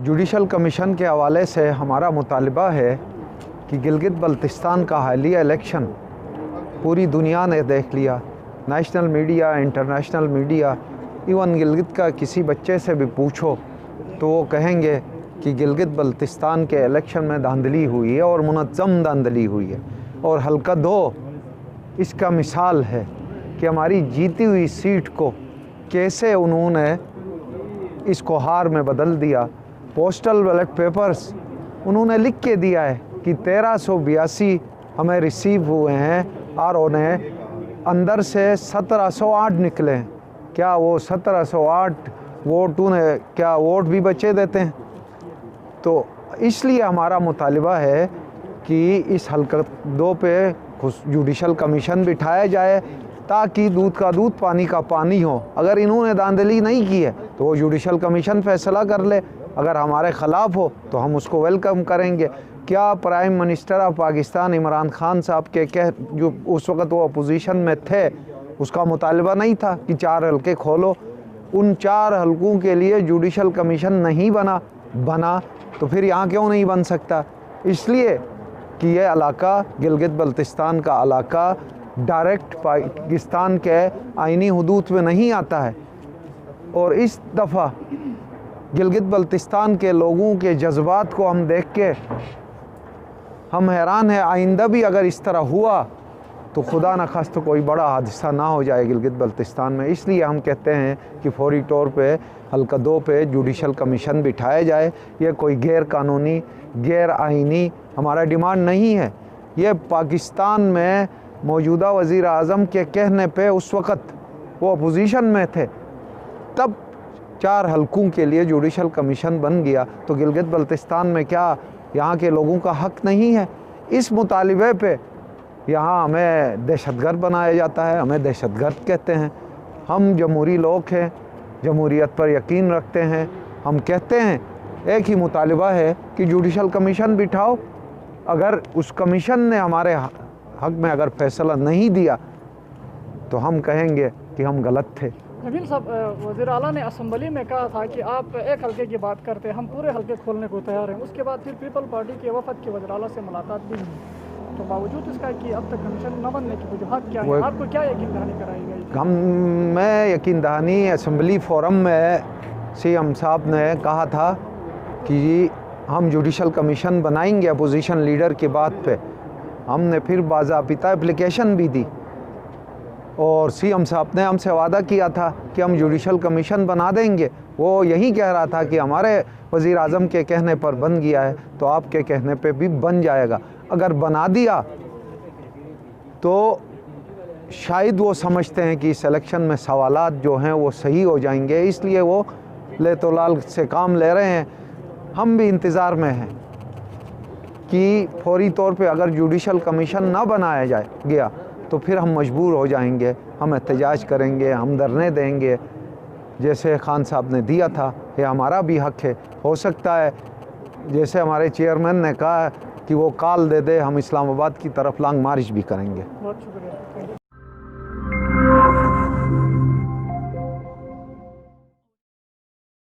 Judicial commission के हवाले से हमारा मुतालबा है कि गिलगित बल्तिस्तान का हालिया इलेक्शन पूरी दुनिया ने देख लिया। National media, international media, even Gilgit का किसी बच्चे से भी पूछो तो वो कहेंगे कि गिलगित बल्तिस्तान के इलेक्शन में धांधली हुई है और मुनज़्ज़म धांधली हुई है। और हल्का 2 इसका मिसाल है कि हमारी जीती हुई सीट को कैसे उन्होंने इसको हार में बदल दिया। पोस्टल बैलेट पेपर्स उन्होंने लिख के दिया है कि 1382 हमें रिसीव हुए हैं और उन्हें अंदर से 1708 निकले हैं। क्या वो 1708 वोट उन्हें क्या वोट भी बचे देते हैं? तो इसलिए हमारा मुतालबा है कि इस हल्का 2 पे जुडिशल कमीशन बिठाया जाए ताकि दूध का दूध पानी का पानी हो। अगर इन्होंने धांधली नहीं की है तो वो जुडिशल कमीशन फैसला कर ले। अगर हमारे ख़िलाफ़ हो तो हम उसको वेलकम करेंगे। क्या prime minister of Pakistan Imran Khan साहब के जो उस वक़्त वो अपोजिशन में थे उसका मुतालबा नहीं था कि 4 हल्के खोलो? उन 4 हल्कों के लिए जुडिशल कमीशन नहीं बना तो फिर यहाँ क्यों नहीं बन सकता? इसलिए कि ये इलाका गिलगित बल्तिस्तान का इलाका डायरेक्ट पाकिस्तान के आइनी हुदूद में नहीं आता है। और इस दफ़ा गिलगित बल्तिस्तान के लोगों के जज्बात को हम देख के हम हैरान हैं। आइंदा भी अगर इस तरह हुआ तो खुदा न खास्त तो कोई बड़ा हादसा ना हो जाए गिलगित बल्तिस्तान में। इसलिए हम कहते हैं कि फौरी तौर पे हल्का 2 पे जुडिशल कमीशन बिठाया जाए। ये कोई गैर कानूनी, गैर आइनी हमारा डिमांड नहीं है। ये पाकिस्तान में मौजूदा वज़ीर आज़म के कहने पे उस वक़्त वो अपोजिशन में थे तब 4 हल्कों के लिए जुडिशल कमीशन बन गया। तो गिलगित बल्तिस्तान में क्या यहाँ के लोगों का हक़ नहीं है? इस मुतालिबे पे यहाँ हमें दहशतगर्द बनाया जाता है, हमें दहशतगर्द कहते हैं। हम जमहूरी लोग हैं, जमहूरियत पर यकीन रखते हैं। हम कहते हैं एक ही मुतालिबा है कि जुडिशल कमीशन बिठाओ। अगर उस कमीशन ने हमारे हक़ में अगर फ़ैसला नहीं दिया तो हम कहेंगे कि हम गलत थे। नवीन साहब, वज़ीर आला ने असम्बली में कहा था कि आप एक हल्के की बात करते हैं, हम पूरे हल्के खोलने को तैयार हैं। उसके बाद फिर पीपल पार्टी के वफद की वज़ीर आला से मुलाकात भी हुई। तो बावजूद इसका कि अब तक कमीशन न बनने की वजूहत क्या है? आपको क्या यकीन दहानी कराई गई? मैं यकीन दहानी असम्बली फोरम में CM साहब ने कहा था कि हम जुडिशल कमीशन बनाएंगे अपोजिशन लीडर की बात पे। हमने फिर बाज़ाबिता एप्लीकेशन भी दी और CM साहब ने हमसे वादा किया था कि हम जुडिशल कमीशन बना देंगे। वो यही कह रहा था कि हमारे वज़ीर आज़म के कहने पर बन गया है तो आपके कहने पे भी बन जाएगा। अगर बना दिया तो शायद वो समझते हैं कि इस इलेक्शन में सवालात जो हैं वो सही हो जाएंगे, इसलिए वो लेतोलाल से काम ले रहे हैं। हम भी इंतज़ार में हैं कि फौरी तौर पे अगर जुडिशल कमीशन ना बनाया गया तो फिर हम मजबूर हो जाएंगे, हम एहतजाज करेंगे, हम धरने देंगे जैसे खान साहब ने दिया था। ये हमारा भी हक़ है। हो सकता है जैसे हमारे चेयरमैन ने कहा कि वो कॉल दे दे, हम इस्लामाबाद की तरफ लॉन्ग मार्च भी करेंगे। बहुत शुक्रिया।